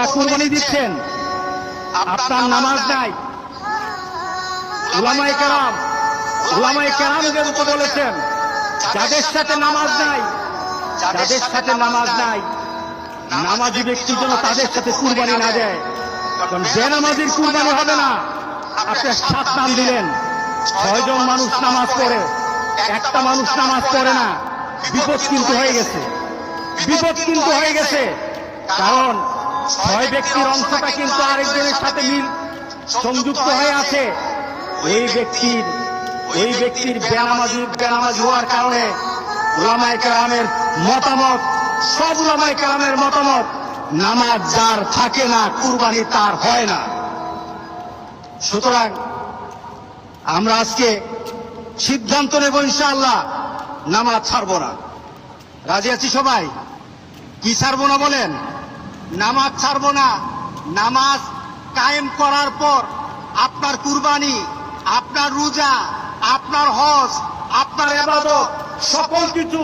টাকা কুরবানি দিচ্ছেন, আপনার নামাজ নাই। উলামায়ে কেরাম কিন্তু বলেছেন, যাদের সাথে নামাজ নাই, নামাজি ব্যক্তির জন্য তাদের সাথে কুরবানি না দেয়। কারণ বেনামাজির কুরবানি হবে না। আপনি 7 নাম দিলেন, 6 জন মানুষ নামাজ পড়ে, একটা মানুষ নামাজ পড়ে না। বিপদ কিন্তু হয়ে গেছে। কারণ 6 ব্যক্তির অংশটা কিন্তু আরেকজনের সাথে সংযুক্ত হয়ে আছে। ওই ব্যক্তির বেনামাজি হওয়ার কারণে উলামায়ে কেরামের মতামত, সব উলামায়ে কেরামের মতামত, নামাজ যার থাকে না কুরবানি তার হয় না। সুতরাং আমরা আজকে সিদ্ধান্ত নেব, ইনশাআল্লাহ নামাজ ছাড়বো না। রাজি আছি সবাই? কি ছাড়বো না বলেন? নামাজ ছাড়বো না। নামাজ কায়েম করার পর আপনার কুরবানি, আপনার রোজা, আপনার হজ, আপনার ইবাদত সকল কিছু